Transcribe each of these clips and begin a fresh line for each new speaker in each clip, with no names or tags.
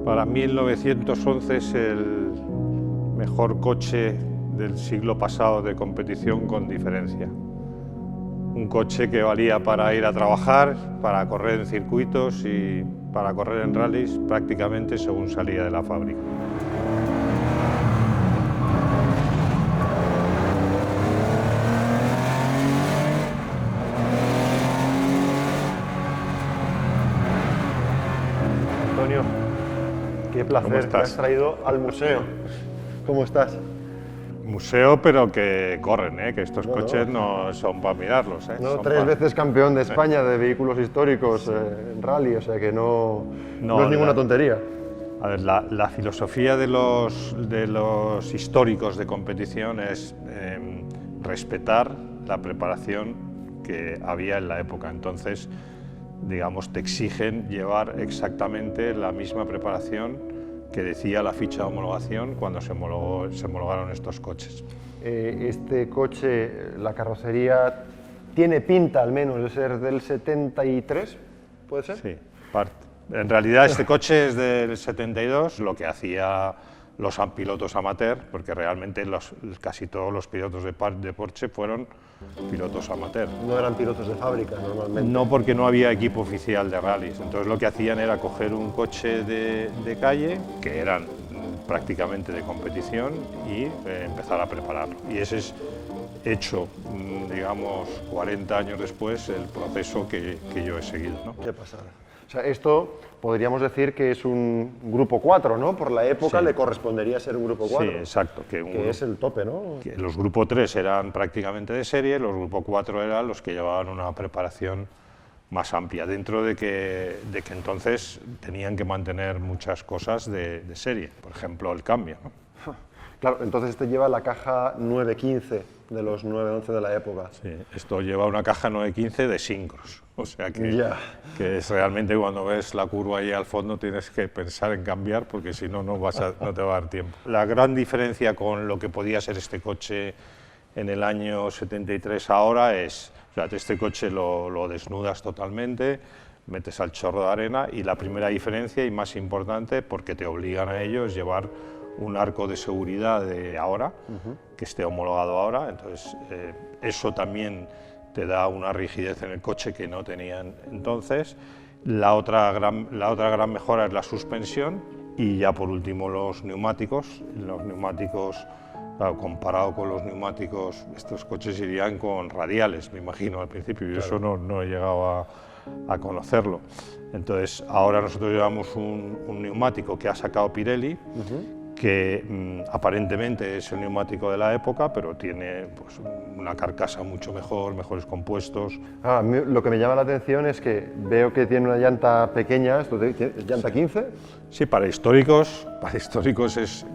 Para mí el 911 es el mejor coche del siglo pasado de competición con diferencia. Un coche que valía para ir a trabajar, para correr en circuitos y para correr en rallies prácticamente según salía de la fábrica.
Antonio, qué placer que has traído al museo. ¿Cómo estás?
Museo, pero que corren, que estos coches no son para mirarlos.
No,
son
tres veces campeón de España de vehículos históricos en rally, o sea que no es ninguna tontería.
A ver, la filosofía de los históricos de competición es respetar la preparación que había en la época. Entonces, digamos, te exigen llevar exactamente la misma preparación que decía la ficha de homologación cuando se homologaron estos coches.
Este coche, la carrocería, tiene pinta al menos de ser del 73, ¿puede ser?
Sí, en realidad este coche es del 72, lo que hacía los pilotos amateur, porque realmente casi todos los pilotos de Porsche fueron pilotos amateur.
No eran pilotos de fábrica normalmente.
No, porque no había equipo oficial de rallies. Entonces lo que hacían era coger un coche de calle, que eran prácticamente de competición, y empezar a prepararlo. Y ese es hecho, digamos, 40 años después, el proceso que yo he seguido, ¿no?
Qué pasada. O sea, esto podríamos decir que es un grupo 4, ¿no? Por la época le correspondería ser un grupo 4.
Sí, exacto.
Que es el tope, ¿no?
Que los grupo 3 eran prácticamente de serie, los grupo 4 eran los que llevaban una preparación más amplia, dentro de que entonces tenían que mantener muchas cosas de serie, por ejemplo el cambio, ¿no?
Claro, entonces este lleva la caja 915 de los 911 de la época.
Sí, esto lleva una caja 915 de sincros, o sea que es realmente cuando ves la curva ahí al fondo tienes que pensar en cambiar porque si no, no te va a dar tiempo. La gran diferencia con lo que podía ser este coche en el año 73 ahora es, o sea, este coche lo desnudas totalmente, metes al chorro de arena y la primera diferencia y más importante, porque te obligan a ello, es llevar un arco de seguridad de ahora, que esté homologado ahora, entonces eso también te da una rigidez en el coche que no tenían entonces. La otra gran mejora es la suspensión y ya por último los neumáticos. Los neumáticos, claro, comparado con los neumáticos, estos coches irían con radiales, me imagino al principio, y eso no he llegado a conocerlo. Entonces ahora nosotros llevamos un neumático que ha sacado Pirelli, que aparentemente es el neumático de la época, pero tiene pues, una carcasa mucho mejor, mejores compuestos.
Lo que me llama la atención es que veo que tiene una llanta pequeña, ¿esto es llanta 15?
Sí, para históricos es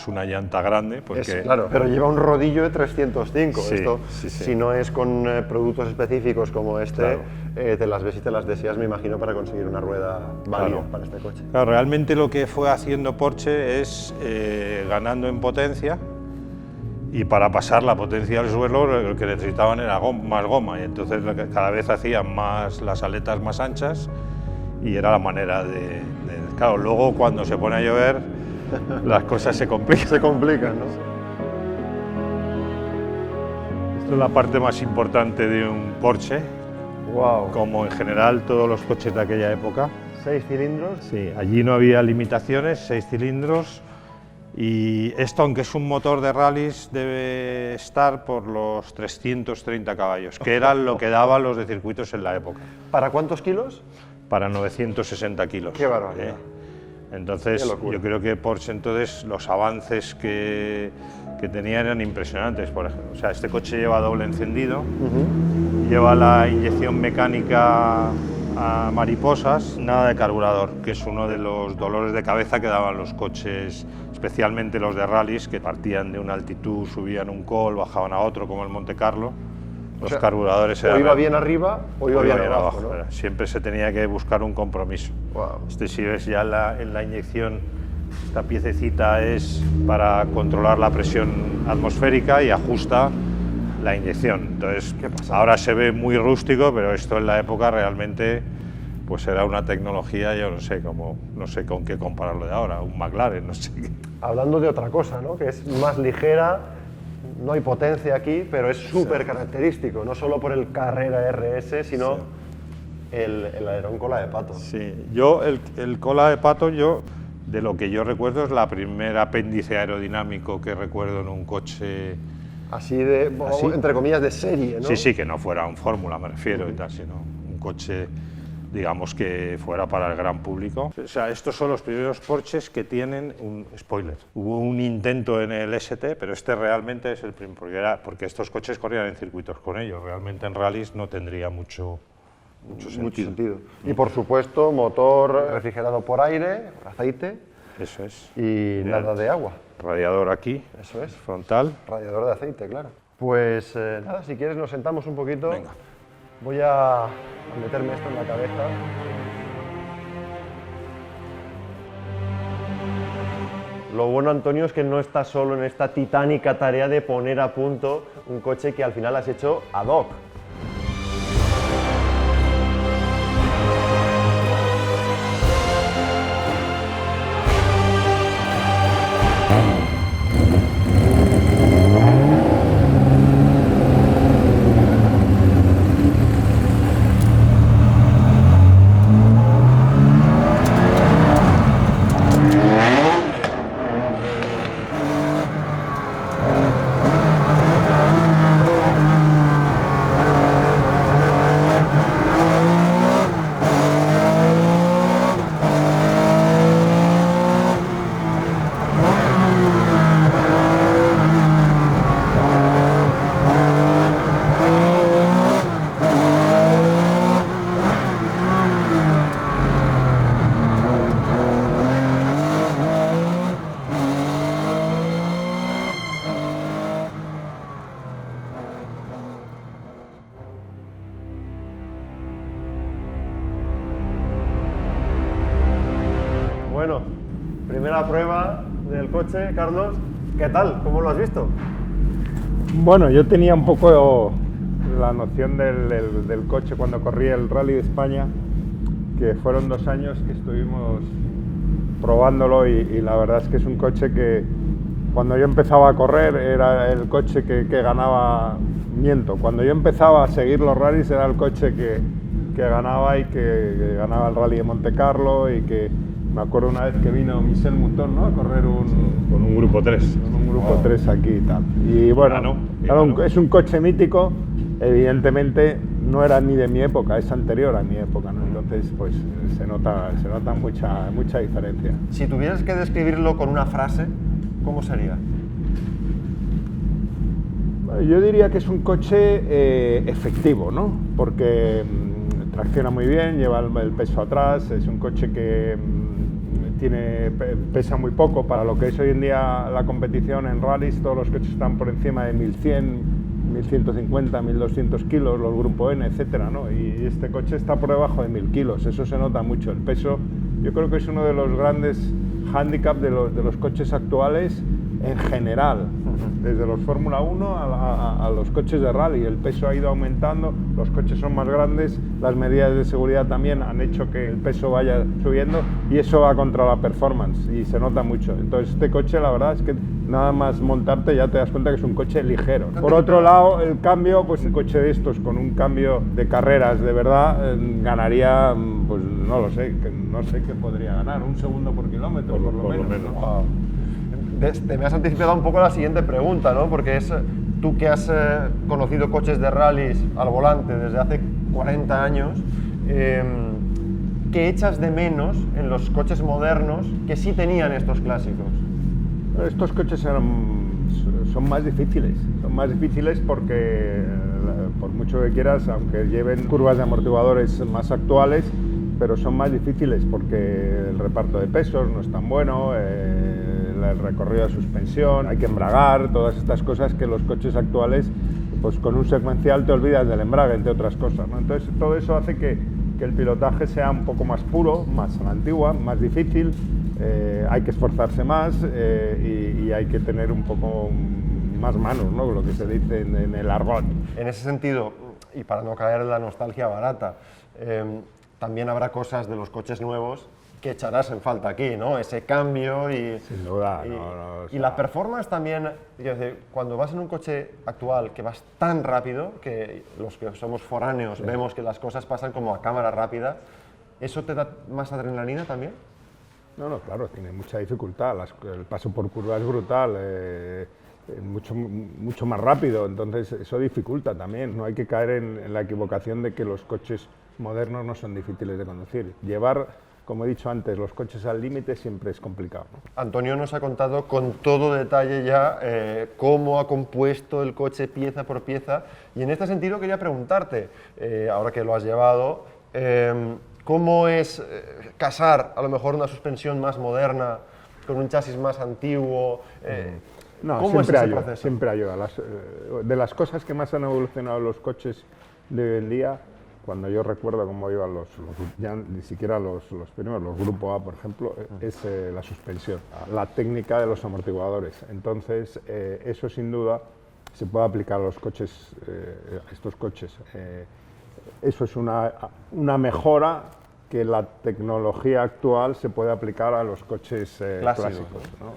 una llanta grande. Porque,
claro, pero lleva un rodillo de 305.
Sí,
esto,
sí.
Si no es con productos específicos como este, claro, te las ves y te las deseas, me imagino, para conseguir una rueda válida para este coche.
Claro, realmente lo que fue haciendo Porsche es ganando en potencia, y para pasar la potencia al suelo lo que necesitaban era más goma, y entonces cada vez hacían más las aletas más anchas y era la manera de... Claro, luego cuando se pone a llover las cosas se complican.
Se complican, ¿no?
Esto es la parte más importante de un Porsche.
Wow.
Como en general todos los coches de aquella época.
6 cilindros.
Sí, allí no había limitaciones, 6 cilindros. Y esto, aunque es un motor de rallies, debe estar por los 330 caballos, que eran lo que daban los de circuitos en la época.
¿Para cuántos kilos?
Para 960 kilos.
¡Qué barbaridad!
Entonces, yo creo que Porsche, entonces, los avances que tenía eran impresionantes. Por ejemplo, o sea, este coche lleva doble encendido, lleva la inyección mecánica a mariposas, nada de carburador, que es uno de los dolores de cabeza que daban los coches, especialmente los de rallies, que partían de una altitud, subían un col, bajaban a otro, como el Monte Carlo. Los carburadores eran...
O iba bien arriba o iba bien abajo, ¿no?
Siempre se tenía que buscar un compromiso.
Wow.
Si ves ya en la inyección, esta piececita es para controlar la presión atmosférica y ajusta la inyección. Entonces, ahora se ve muy rústico, pero esto en la época realmente pues era una tecnología, yo no sé con qué compararlo de ahora, un McLaren, no sé qué.
Hablando de otra cosa, ¿no? Que es más ligera, no hay potencia aquí, pero es súper característico, no solo por el Carrera RS, sino el alerón cola de pato.
Sí, yo el cola de pato, de lo que yo recuerdo es la primera apéndice aerodinámico que recuerdo en un coche.
Así entre comillas, de serie, ¿no?
Sí, que no fuera un Fórmula, me refiero, y tal, sino un coche, digamos, que fuera para el gran público. O sea, estos son los primeros Porsches que tienen un spoiler. Hubo un intento en el ST, pero este realmente es el primero, porque estos coches corrían en circuitos con ellos, realmente en rallies no tendría mucho sentido.
Y por supuesto, motor refrigerado por aire, aceite.
Eso es.
Y nada de agua.
Radiador aquí.
Eso es.
Frontal.
Radiador de aceite, claro. Pues nada, si quieres nos sentamos un poquito.
Venga.
Voy a meterme esto en la cabeza. Lo bueno, Antonio, es que no estás solo en esta titánica tarea de poner a punto un coche que al final has hecho ad hoc. Bueno, primera prueba del coche, Carlos. ¿Qué tal? ¿Cómo lo has visto?
Bueno, yo tenía un poco la noción del coche cuando corrí el Rally de España, que fueron 2 años que estuvimos probándolo y la verdad es que es un coche que cuando yo empezaba a correr era el coche que ganaba, cuando yo empezaba a seguir los rallies era el coche que ganaba y que ganaba el Rally de Monte Carlo y que me acuerdo una vez que vino Michel Mouton, ¿no?, a correr
con un grupo 3.
Con un grupo 3 aquí y tal. Y bueno, claro, es un coche mítico, evidentemente no era ni de mi época, es anterior a mi época, ¿no? Entonces pues se nota mucha diferencia.
Si tuvieras que describirlo con una frase, ¿cómo sería?
Bueno, yo diría que es un coche efectivo, ¿no? Porque tracciona muy bien, lleva el peso atrás, es un coche que pesa muy poco para lo que es hoy en día la competición en rallies. Todos los coches están por encima de 1100, 1150, 1200 kilos, los Grupo N, etcétera, ¿no? Y este coche está por debajo de 1000 kilos, eso se nota mucho. El peso, yo creo que es uno de los grandes hándicaps de los coches actuales en general, desde los Fórmula 1 a los coches de rally. El peso ha ido aumentando, los coches son más grandes, las medidas de seguridad también han hecho que el peso vaya subiendo y eso va contra la performance y se nota mucho. Entonces este coche, la verdad es que nada más montarte ya te das cuenta que es un coche ligero. Por otro lado, el cambio, pues el coche de estos con un cambio de carreras de verdad ganaría, pues no lo sé, no sé qué podría ganar, 1 segundo por kilómetro por lo menos.
Wow. Te me has anticipado un poco la siguiente pregunta, ¿no? Porque es tú que has conocido coches de rallies al volante desde hace 40 años, ¿qué echas de menos en los coches modernos que sí tenían estos clásicos?
Estos coches son más difíciles porque, por mucho que quieras, aunque lleven curvas de amortiguadores más actuales, pero son más difíciles porque el reparto de pesos no es tan bueno, el recorrido de suspensión, hay que embragar, todas estas cosas que los coches actuales, pues con un secuencial te olvidas del embrague, entre otras cosas, ¿no? Entonces todo eso hace que el pilotaje sea un poco más puro, más a la antigua, más difícil, hay que esforzarse más y hay que tener un poco más manos, ¿no?, lo que se dice en el argot.
En ese sentido, y para no caer en la nostalgia barata, también habrá cosas de los coches nuevos que echarás en falta aquí, ¿no? Ese cambio y...
Sin duda,
y la performance también, quiero decir, cuando vas en un coche actual que vas tan rápido, que los que somos foráneos vemos que las cosas pasan como a cámara rápida, ¿eso te da más adrenalina también?
No, claro, tiene mucha dificultad, el paso por curva es brutal, mucho más rápido, entonces eso dificulta también, no hay que caer en la equivocación de que los coches modernos no son difíciles de conducir. Llevar, como he dicho antes, los coches al límite siempre es complicado, ¿no?
Antonio nos ha contado con todo detalle ya cómo ha compuesto el coche pieza por pieza, y en este sentido quería preguntarte, ahora que lo has llevado, ¿cómo es casar a lo mejor una suspensión más moderna con un chasis más antiguo?
No,
¿Cómo
siempre
es ese
ayuda,
proceso?
siempre ayuda. De las cosas que más han evolucionado los coches de hoy en día, cuando yo recuerdo cómo iban ya ni siquiera los primeros, los Grupo A, por ejemplo, es la suspensión, la técnica de los amortiguadores. Entonces, eso sin duda se puede aplicar a los coches, a estos coches. Eso es una mejora que la tecnología actual se puede aplicar a los coches clásicos, ¿no?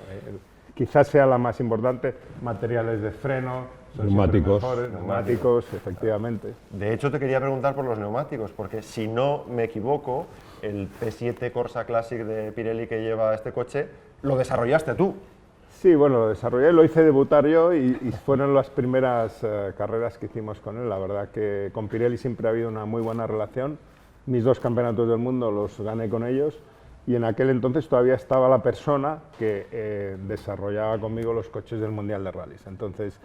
Quizás sea la más importante, materiales de freno, neumáticos, efectivamente.
De hecho, te quería preguntar por los neumáticos, porque si no me equivoco, el P7 Corsa Classic de Pirelli que lleva este coche, lo desarrollaste tú.
Sí, bueno, lo desarrollé, lo hice debutar yo y fueron las primeras carreras que hicimos con él. La verdad que con Pirelli siempre ha habido una muy buena relación. Mis 2 campeonatos del mundo los gané con ellos y en aquel entonces todavía estaba la persona que desarrollaba conmigo los coches del Mundial de Rallys. Entonces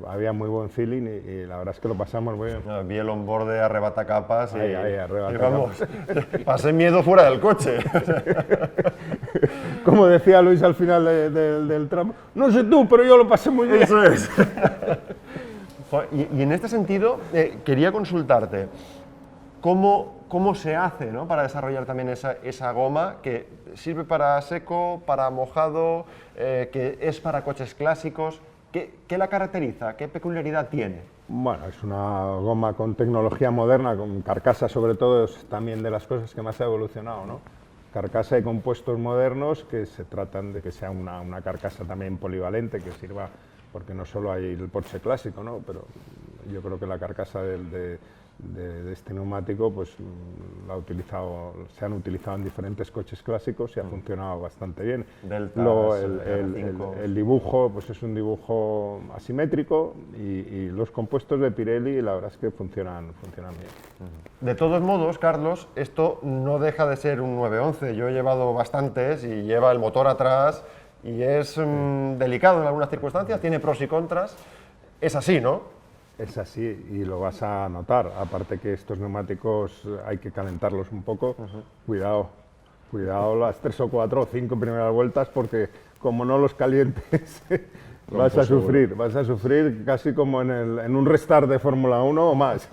había muy buen feeling y la verdad es que lo pasamos muy bien.
Vi el onboard de arrebata capas y,
arrebata
y vamos, pasé miedo fuera del coche.
Como decía Luis al final del tramo, no sé tú, pero yo lo pasé muy bien.
Eso es. Y en este sentido, quería consultarte, ¿cómo se hace, ¿no?, para desarrollar también esa goma que sirve para seco, para mojado, que es para coches clásicos? ¿Qué la caracteriza? ¿Qué peculiaridad tiene?
Bueno, es una goma con tecnología moderna, con carcasa sobre todo, es también de las cosas que más ha evolucionado, ¿no? Carcasa y compuestos modernos que se tratan de que sea una carcasa también polivalente, que sirva, porque no solo hay el Porsche clásico, ¿no?, pero yo creo que la carcasa de este neumático pues se han utilizado en diferentes coches clásicos y ha funcionado bastante bien. Luego el dibujo pues es un dibujo asimétrico y los compuestos de Pirelli la verdad es que funcionan bien.
De todos modos, Carlos, esto no deja de ser un 911. Yo he llevado bastantes y lleva el motor atrás y es delicado en algunas circunstancias, tiene pros y contras. Es así, ¿no?
Es así y lo vas a notar, aparte que estos neumáticos hay que calentarlos un poco, cuidado las 3 o 4 o 5 primeras vueltas porque como no los calientes vas a sufrir casi como en un restart de Fórmula 1 o más.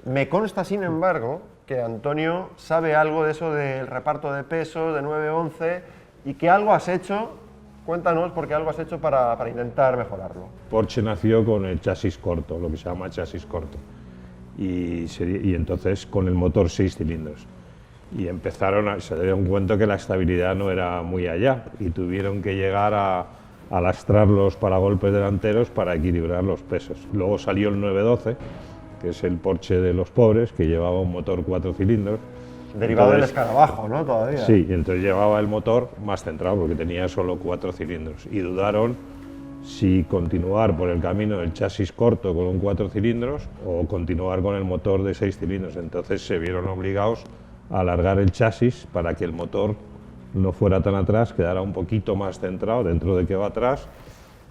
Me consta, sin embargo, que Antonio sabe algo de eso del reparto de peso, de 911 y que algo has hecho. Cuéntanos, porque algo has hecho para intentar mejorarlo.
Porsche nació con el chasis corto, lo que se llama chasis corto, y entonces con el motor 6 cilindros. Y se dieron cuenta que la estabilidad no era muy allá y tuvieron que llegar a lastrar los paragolpes delanteros para equilibrar los pesos. Luego salió el 912, que es el Porsche de los pobres, que llevaba un motor 4 cilindros.
Derivado del escarabajo, ¿no? Todavía.
Sí, y entonces llevaba el motor más centrado porque tenía solo 4 cilindros y dudaron si continuar por el camino del chasis corto con un 4 cilindros o continuar con el motor de 6 cilindros. Entonces se vieron obligados a alargar el chasis para que el motor no fuera tan atrás, quedara un poquito más centrado dentro de que va atrás.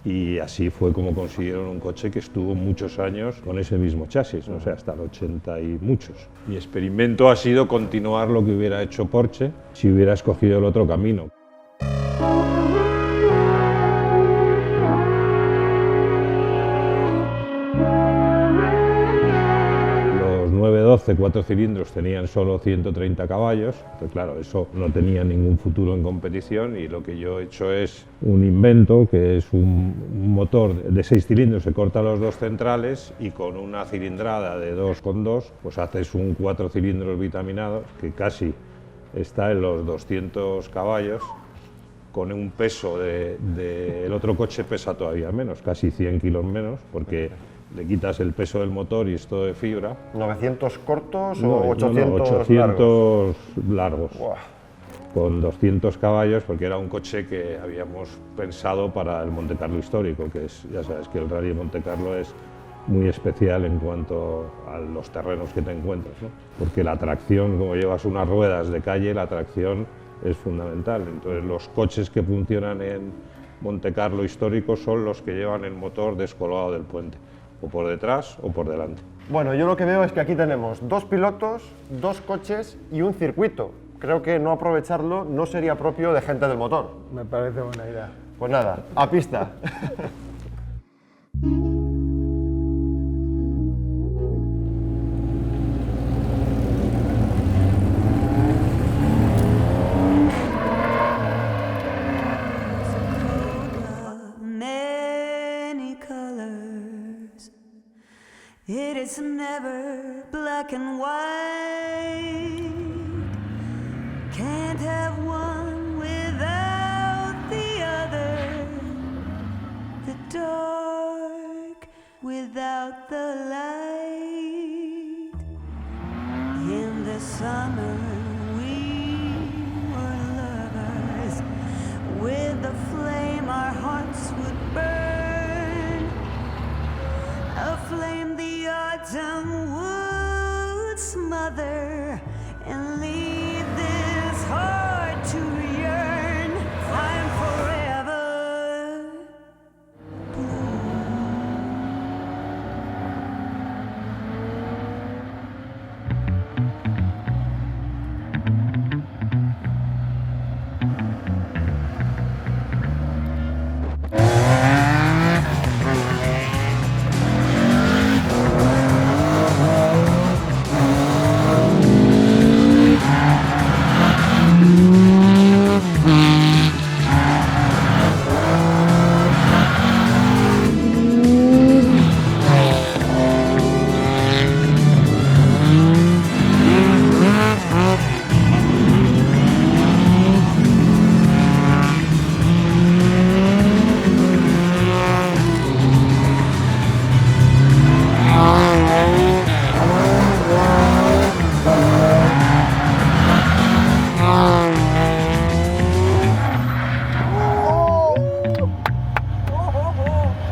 Y así fue como consiguieron un coche que estuvo muchos años con ese mismo chasis, o sea, hasta el 80 y muchos. Mi experimento ha sido continuar lo que hubiera hecho Porsche si hubiera escogido el otro camino. Los 912 12 4 cilindros tenían solo 130 caballos, pues claro, eso no tenía ningún futuro en competición, y lo que yo he hecho es un invento que es un motor de 6 cilindros, se corta los 2 centrales y con una cilindrada de 2,2 pues haces un 4 cilindros vitaminado que casi está en los 200 caballos, con un peso el otro coche pesa todavía menos, casi 100 kilos menos, porque le quitas el peso del motor y es todo de fibra.
¿900 cortos
No,
o 800,
800 largos?
Buah.
Con 200 caballos, porque era un coche que habíamos pensado para el Monte Carlo histórico, que es, ya sabes que el Rally de Monte Carlo es muy especial en cuanto a los terrenos que te encuentras, ¿no? Porque la tracción, como llevas unas ruedas de calle, la tracción es fundamental. Entonces los coches que funcionan en Monte Carlo histórico son los que llevan el motor descolgado del puente, o por detrás o por delante.
Bueno, yo lo que veo es que aquí tenemos 2 pilotos, 2 coches y un circuito. Creo que no aprovecharlo no sería propio de gente del motor.
Me parece buena idea.
Pues nada, a pista.
It is never black and white. Can't have one without the other. The dark without the light. In the summer we were lovers. With the flame our hearts would burn. A flame the autumn would smother and leave this heart to yearn. I'm forever blue.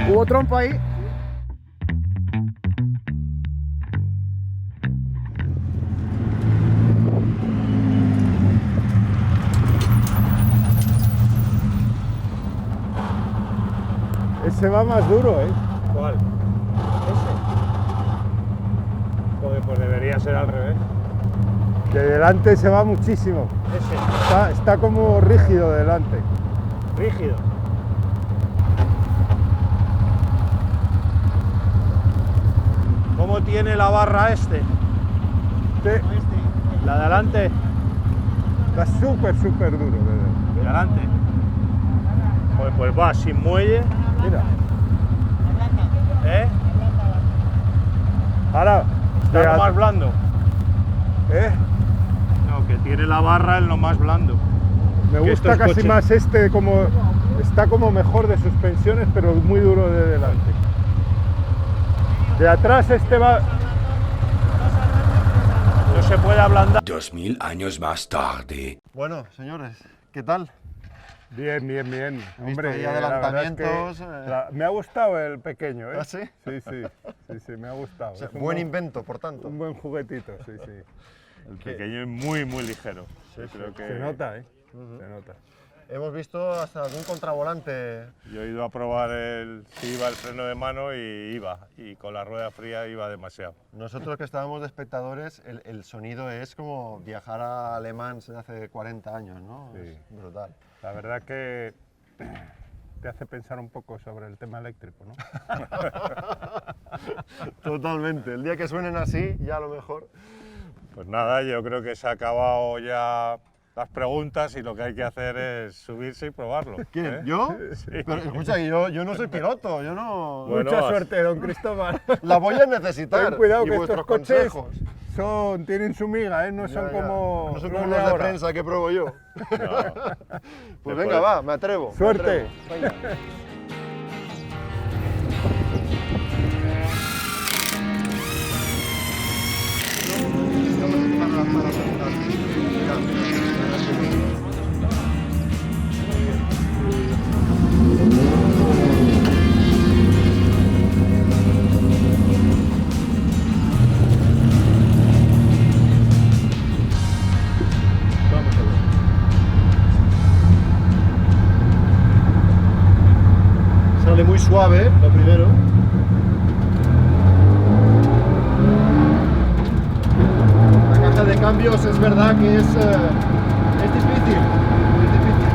Hubo trompo ahí. Ese va más duro, ¿eh?
¿Cuál? Ese. Joder, pues debería ser al revés.
De delante se va muchísimo.
Ese.
Está como rígido delante.
Rígido. ¿Cómo tiene la barra este?
Sí,
La de adelante.
está súper duro.
De adelante. Joder, pues va sin muelle.
Mira.
¿Eh?
Ahora,
Está lo más blando.
¿eh?
No, que tiene la barra en lo más blando.
Me
Que
gusta
estos
casi
coches-
más este, como está como mejor de suspensiones, pero muy duro de delante. De atrás este va.
No se puede ablandar.
2000 años más tarde.
Bueno, señores, ¿qué tal?
Bien.
He visto
Hombre,
ahí
la verdad es que
adelantamientos,
me ha gustado el pequeño, ¿eh?
¿Ah, sí?
Sí, me ha gustado.
O sea,
Es un
buen invento, por tanto.
un buen juguetito, sí.
El pequeño es muy ligero. Sí, creo que
Se nota, ¿eh? Se nota.
Hemos visto hasta algún contravolante.
Yo he ido a probar si iba el freno de mano y iba. Y con la rueda fría iba demasiado.
Nosotros que estábamos de espectadores, el sonido es como viajar a Le Mans de hace 40 años, ¿no?
Sí.
Es brutal.
La verdad que te hace pensar un poco sobre el tema eléctrico, ¿no?
Totalmente. El día que suenen así, ya a lo mejor.
Pues nada, yo creo que se ha acabado ya las preguntas y lo que hay que hacer es subirse y probarlo.
¿Quién?
¿eh?
¿Yo?
Sí.
Pero escucha, que yo no soy piloto, yo no...
Bueno,
Mucha suerte, don Cristóbal.
La voy a necesitar.
Ten cuidado
y
que
vuestros
estos coches
consejos.
tienen su miga, ¿eh? No son
Ya, ya.
como
No son
los
como
de
los de
ahora.
prensa que pruebo yo.
No.
Pues
Después-
venga, va, me atrevo. me
Suerte.
atrevo. Venga. Sale muy suave, lo primero. La caja de cambios es verdad que es difícil. Es difícil.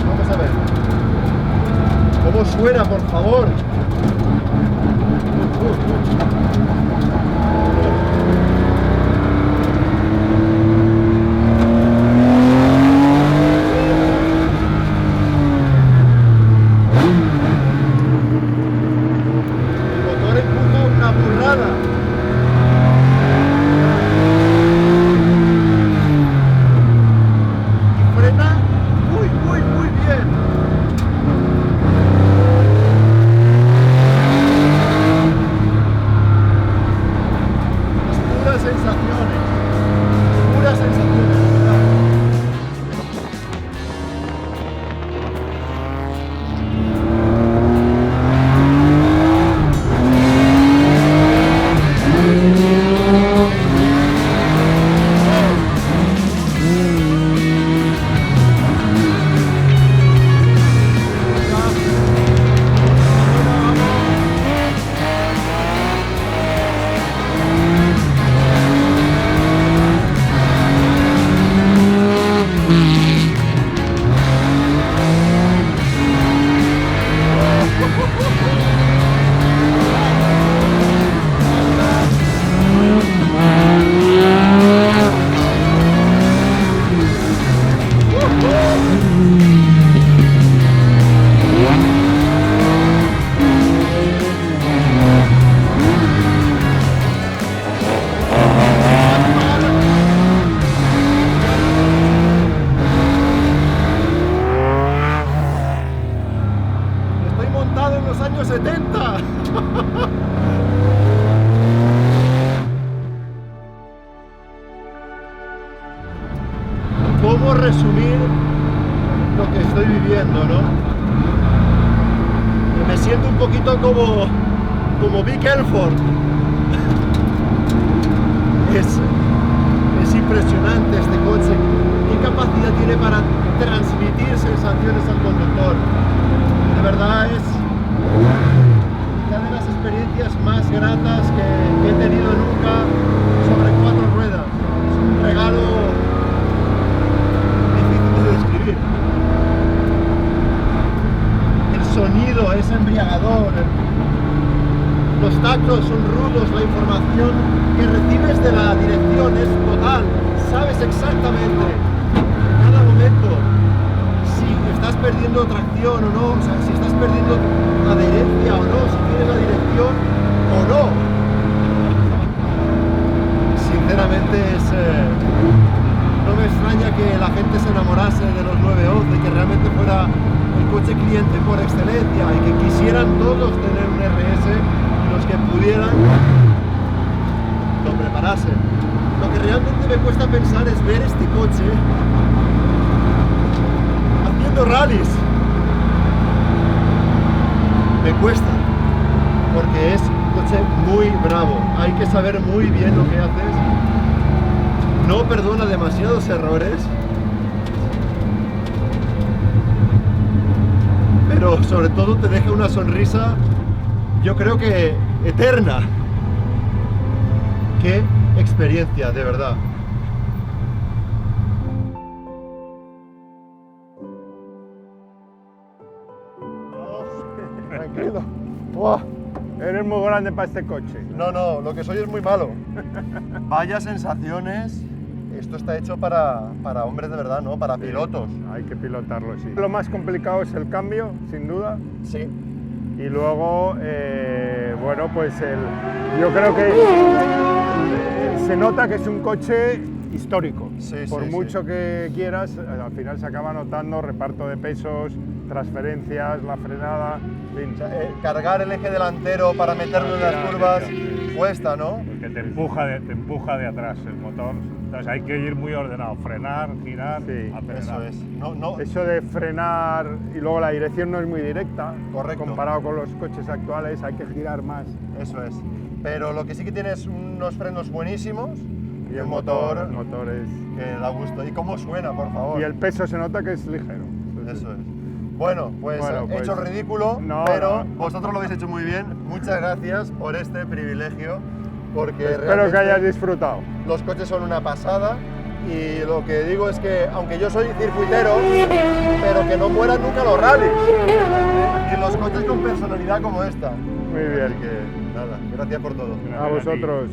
Vamos a ver. ¿Cómo suena, por favor? El motor empuja una burrada. Y frena muy, muy, muy bien. Las puras sensaciones. Puras sensaciones, de verdad. Estoy montado en los años 70. ¿Cómo resumir lo que estoy viviendo, no? Me siento un poquito como Vic Elford. Es impresionante este coche. ¿Qué capacidad tiene para transmitir sensaciones al conductor? De verdad es una de las experiencias más gratas que he tenido nunca sobre 4 ruedas. Es un regalo difícil de describir. El sonido es embriagador. Los tactos son rudos, la información que recibes de la dirección es total. Sabes exactamente en cada momento si estás perdiendo tracción o no, o sea, si estás perdiendo adherencia o no, si tienes la dirección o no. Sinceramente no me extraña que la gente se enamorase de los 911, que realmente fuera el coche cliente por excelencia y que quisieran todos tener un RS y los que pudieran lo preparasen. Lo que realmente me cuesta pensar es ver este coche haciendo rallies. Me cuesta, porque es un coche muy bravo. Hay que saber muy bien lo que haces. No perdona demasiados errores, pero sobre todo te deja una sonrisa, yo creo que eterna. Qué experiencia, de verdad.
Tranquilo. Buah, Eres muy grande para este coche.
No, no, lo que soy es muy malo. Vaya sensaciones. Esto está hecho para hombres de verdad, ¿no? Para pilotos.
Hay que pilotarlo, sí. Lo más complicado es el cambio, sin duda.
Sí.
Y luego, bueno, pues yo creo que se nota que es un coche histórico.
Sí,
Por
sí,
mucho
sí.
que quieras, al final se acaba notando reparto de pesos, transferencias, la frenada, en fin.
O sea, cargar el eje delantero para meterlo en las curvas cuesta, ¿no?
Porque te empuja de atrás el motor. Entonces hay que ir muy ordenado, frenar, girar,
Sí,
acelerar.
Eso es. No,
Eso de frenar y luego la dirección no es muy directa,
Correcto.
comparado con los coches actuales, hay que girar más.
Eso es. Pero lo que sí que tiene es unos frenos buenísimos
Y
el motor
el motor es...
que da gusto. ¿Y cómo suena, por favor?
Y el peso se nota que es ligero.
Eso es. Bueno, pues he hecho el ridículo,
no,
pero
no.
vosotros lo habéis hecho muy bien. Muchas gracias por este privilegio, porque
Espero que
realmente
hayas disfrutado.
los coches son una pasada y lo que digo es que, aunque yo soy circuitero, pero que no mueran nunca los rallies. Y los coches con personalidad como esta.
Muy bien.
Así que, nada, gracias por todo.
A vosotros.